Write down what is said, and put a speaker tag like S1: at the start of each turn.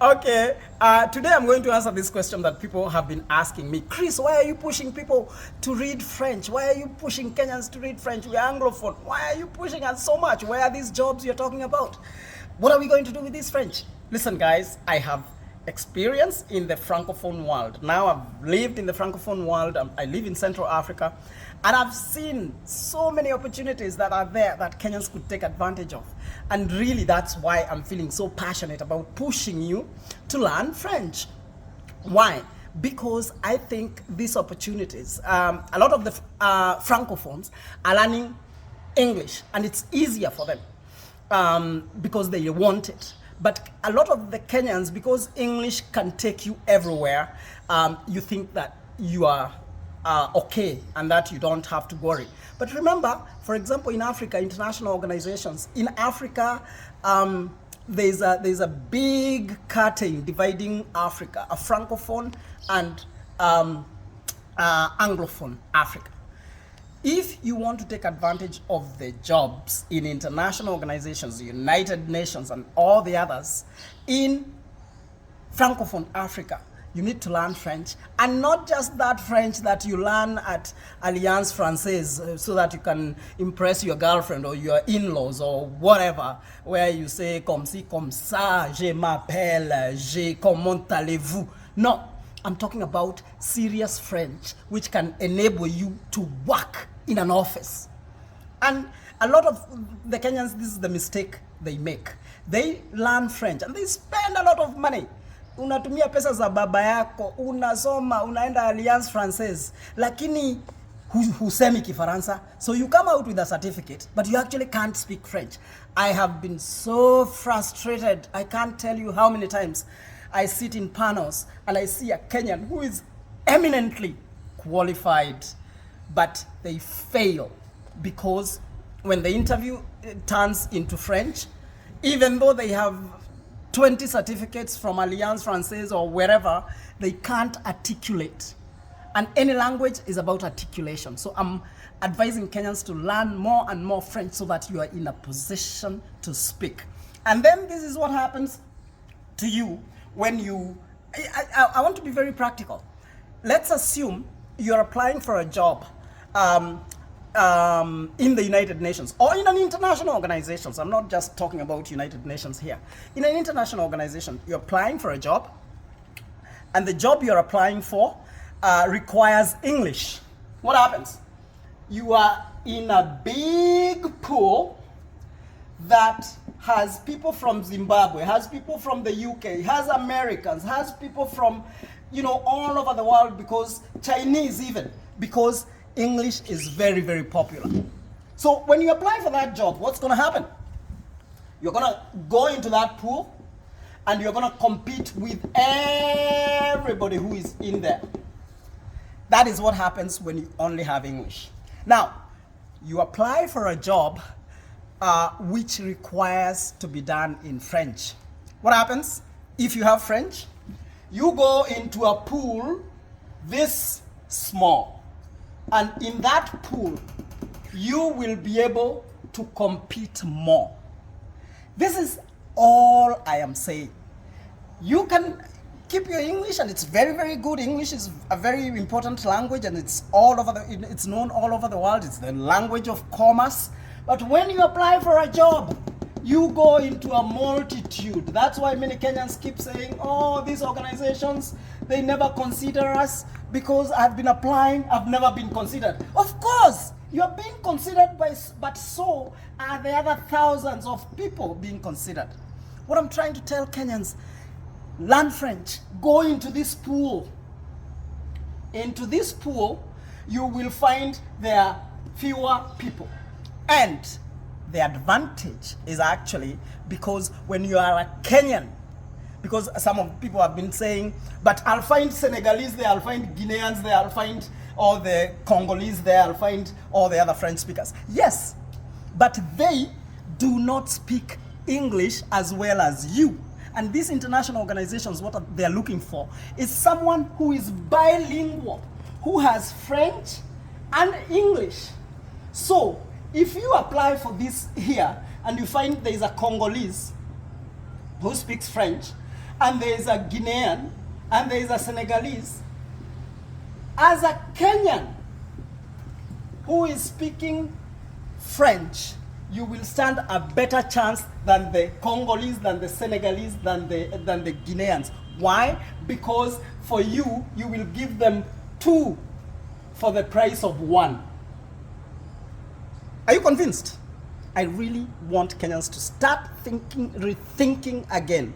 S1: Okay, today I'm going to answer this question that people have been asking me. Chris, why are you pushing people to read French? Why are you pushing Kenyans to read French? We're Anglophone. Why are you pushing us so much? Where are these jobs you're talking about? What are we going to do with this French? Listen, guys, I have experience in the Francophone world. Now I've lived in the Francophone world. I live in Central Africa. And I've seen so many opportunities that are there that Kenyans could take advantage of. And really, that's why I'm feeling so passionate about pushing you to learn French. Why? Because I think these opportunities, a lot of the Francophones are learning English, and it's easier for them because they want it. But a lot of the Kenyans, because English can take you everywhere, you think that you are okay and that you don't have to worry. But remember, for example, in Africa, international organizations, in Africa, there's a big curtain dividing Africa, a Francophone and Anglophone Africa. If you want to take advantage of the jobs in international organizations, the United Nations and all the others in Francophone Africa, you need to learn French, and not just that French that you learn at Alliance Française so that you can impress your girlfriend or your in-laws or whatever, where you say comme ci, comme ça, je m'appelle, comment allez-vous. No, I'm talking about serious French, which can enable you to work in an office. And a lot of the Kenyans, this is the mistake they make. They learn French and they spend a lot of money. Unatumia pesa za baba yako, unasoma, unaenda Alliance Française, lakini husemi Kifaransa. So you come out with a certificate, but you actually can't speak French. I have been so frustrated. I can't tell you how many times I sit in panels and I see a Kenyan who is eminently qualified, but they fail because when the interview turns into French, even though they have 20 certificates from Alliance Française or wherever, they can't articulate. And any language is about articulation. So I'm advising Kenyans to learn more and more French so that you are in a position to speak. And then this is what happens to you when you, I want to be very practical. Let's assume you're applying for a job in the United Nations or in an international organization. So I'm not just talking about United Nations here. In an international organization, you're applying for a job, and the job you're applying for requires English. What happens? You are in a big pool that has people from Zimbabwe, has people from the UK, has Americans, has people from, all over the world, because Chinese even, because English is very, very popular. So when you apply for that job, what's going to happen? You're going to go into that pool and you're going to compete with everybody who is in there. That is what happens when you only have English. Now, you apply for a job which requires to be done in French. What happens? If you have French, you go into a pool this small. And in that pool, you will be able to compete more. This is all I am saying. You can keep your English, and it's very, very good. English is a very important language, and it's known all over the world. It's the language of commerce. But when you apply for a job, you go into a multitude. That's why many Kenyans keep saying, oh, these organizations, they never consider us because I've been applying, I've never been considered. Of course, you're being considered, but so are the other thousands of people being considered. What I'm trying to tell Kenyans, learn French, go into this pool. Into this pool, you will find there are fewer people. And the advantage is actually because when you are a Kenyan, because some of people have been saying, but I'll find Senegalese there, I'll find Guineans there, I'll find all the Congolese there, I'll find all the other French speakers. Yes, but they do not speak English as well as you. And these international organizations, what they're looking for is someone who is bilingual, who has French and English. So if you apply for this here and you find there is a Congolese who speaks French and there is a Guinean, and there is a Senegalese, as a Kenyan who is speaking French, you will stand a better chance than the Congolese, than the Senegalese, than the Guineans. Why? Because for you, you will give them 2 for the price of 1. Are you convinced? I really want Kenyans to start rethinking again.